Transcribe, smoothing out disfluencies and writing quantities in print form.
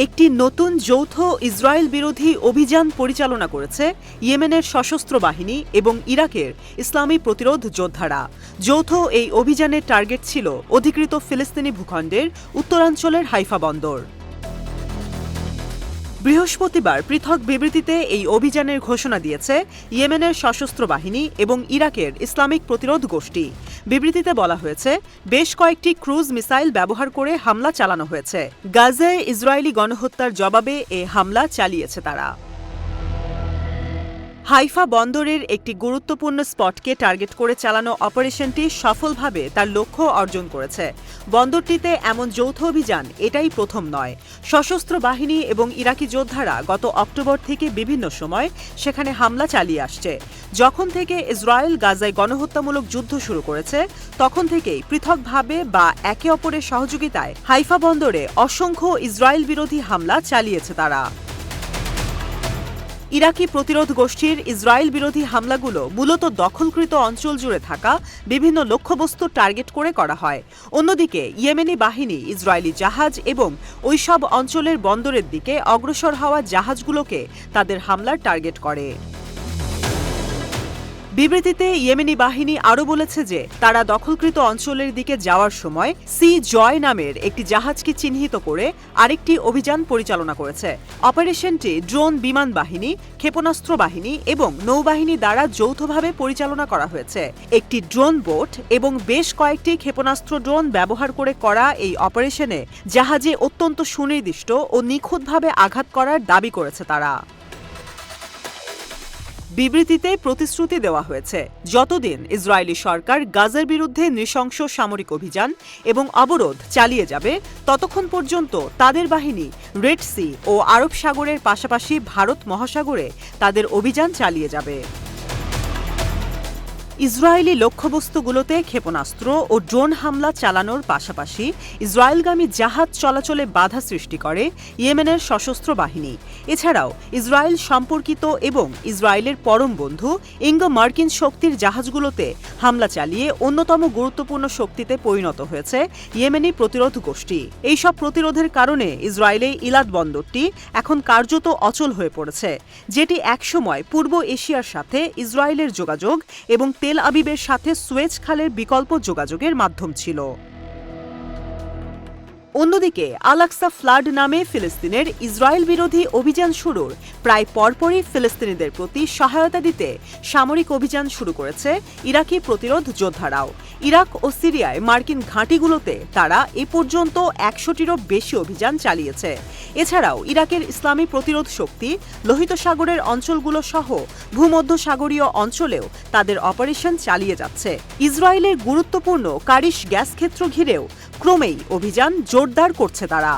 একটি নতুন যৌথ ইসরায়েল বিরোধী অভিযান পরিচালনা করেছে ইয়েমেনের সশস্ত্র বাহিনী এবং ইরাকের ইসলামী প্রতিরোধ যোদ্ধারা। যৌথ এই অভিযানের টার্গেট ছিল অধিকৃত ফিলিস্তিনি ভূখণ্ডের উত্তরাঞ্চলের হাইফা বন্দর। বৃহস্পতিবার পৃথক বিবৃতিতে এই অভিযানের ঘোষণা দিয়েছে ইয়েমেনের সশস্ত্র বাহিনী এবং ইরাকের ইসলামিক প্রতিরোধ গোষ্ঠী। বিবৃতিতে বলা হয়েছে, বেশ কয়েকটি ক্রুজ মিসাইল ব্যবহার করে হামলা চালানো হয়েছে। গাজায় ইসরায়েলি গণহত্যার জবাবে এ হামলা চালিয়েছে তারা। হাইফা বন্দরের একটি গুরুত্বপূর্ণ স্পটকে টার্গেট করে চালানো অপারেশনটি সফলভাবে তার লক্ষ্য অর্জন করেছে। বন্দরটিতে এমন যৌথ অভিযান এটাই প্রথম নয়। সশস্ত্র বাহিনী এবং ইরাকি যোদ্ধারা গত অক্টোবর থেকে বিভিন্ন সময় সেখানে হামলা চালিয়ে আসছে। যখন থেকে ইসরায়েল গাজায় গণহত্যামূলক যুদ্ধ শুরু করেছে, তখন থেকেই পৃথকভাবে বা একে অপরের সহযোগিতায় হাইফা বন্দরে অসংখ্য ইসরায়েল বিরোধী হামলা চালিয়েছে তারা। ইরাকি প্রতিরোধ গোষ্ঠীর ইসরায়েল বিরোধী হামলাগুলো মূলত দখলকৃত অঞ্চল জুড়ে থাকা বিভিন্ন লক্ষ্যবস্তু টার্গেট করে করা হয়। অন্যদিকে ইয়েমেনি বাহিনী ইসরায়েলি জাহাজ এবং ওইসব অঞ্চলের বন্দরের দিকে অগ্রসর হওয়া জাহাজগুলোকে তাদের হামলার টার্গেট করে। বিবৃতিতে ইয়েমেনি বাহিনী আরও বলেছে যে তারা দখলকৃত অঞ্চলের দিকে যাওয়ার সময় সি জয় নামের একটি জাহাজকে চিহ্নিত করে আরেকটি অভিযান পরিচালনা করেছে। অপারেশনটি ড্রোন বিমান বাহিনী, ক্ষেপণাস্ত্র বাহিনী এবং নৌবাহিনী দ্বারা যৌথভাবে পরিচালনা করা হয়েছে। একটি ড্রোন বোট এবং বেশ কয়েকটি ক্ষেপণাস্ত্র ড্রোন ব্যবহার করে করা এই অপারেশনে জাহাজে অত্যন্ত সুনির্দিষ্ট ও নিখুঁতভাবে আঘাত করার দাবি করেছে তারা। বিবৃতিতে প্রতিশ্রুতি দেওয়া হয়েছে, যতদিন ইসরায়েলি সরকার গাজার বিরুদ্ধে নৃশংস সামরিক অভিযান এবং অবরোধ চালিয়ে যাবে, ততক্ষণ পর্যন্ত তাদের বাহিনী রেড সি ও আরব সাগরের পাশাপাশি ভারত মহাসাগরে তাদের অভিযান চালিয়ে যাবে। ইসরায়েলি লক্ষ্যবস্তুগুলোতে ক্ষেপণাস্ত্র ও ড্রোন হামলা চালানোর পাশাপাশি ইসরায়েলগামী জাহাজ চলাচলে বাধা সৃষ্টি করে ইয়েমেনের সশস্ত্র বাহিনী। এছাড়াও ইসরায়েল সম্পর্কিত এবং ইসরায়েলের পরম বন্ধু ইঙ্গো মার্কিন শক্তির জাহাজগুলোতে হামলা চালিয়ে অন্যতম গুরুত্বপূর্ণ শক্তিতে পরিণত হয়েছে ইয়েমেনি প্রতিরোধ গোষ্ঠী। এইসব প্রতিরোধের কারণে ইসরায়েলে ইলাদ বন্দরটি এখন কার্যত অচল হয়ে পড়েছে, যেটি একসময় পূর্ব এশিয়ার সাথে ইসরায়েলের যোগাযোগ এবং তেল আবিবের সাথে সুয়েজ খালের বিকল্প যোগাযোগের মাধ্যম ছিল। অন্যদিকে আল আকসা ফ্লাড নামে ফিলিস্তিনের ইসরায়েল বিরোধী অভিযান শুরুর প্রায় পরপরই ফিলিস্তিনিদের প্রতি সহায়তা দিতে সামরিক অভিযান শুরু করেছে ইরাকি প্রতিরোধ যোদ্ধারাও। ইরাক ও সিরিয়ায় মার্কিন ঘাঁটিগুলোতে তারা এ পর্যন্ত ১০০টিরও বেশি অভিযান চালিয়েছে। এছাড়াও ইরাকের ইসলামী প্রতিরোধ শক্তি লোহিত সাগরের অঞ্চলগুলো সহ ভূমধ্যসাগরীয় অঞ্চলেও তাদের অপারেশন চালিয়ে যাচ্ছে। ইসরায়েলের গুরুত্বপূর্ণ কারিশ গ্যাস ক্ষেত্র ঘিরেও ক্রমেই অভিযান জোরদার করছে তারা।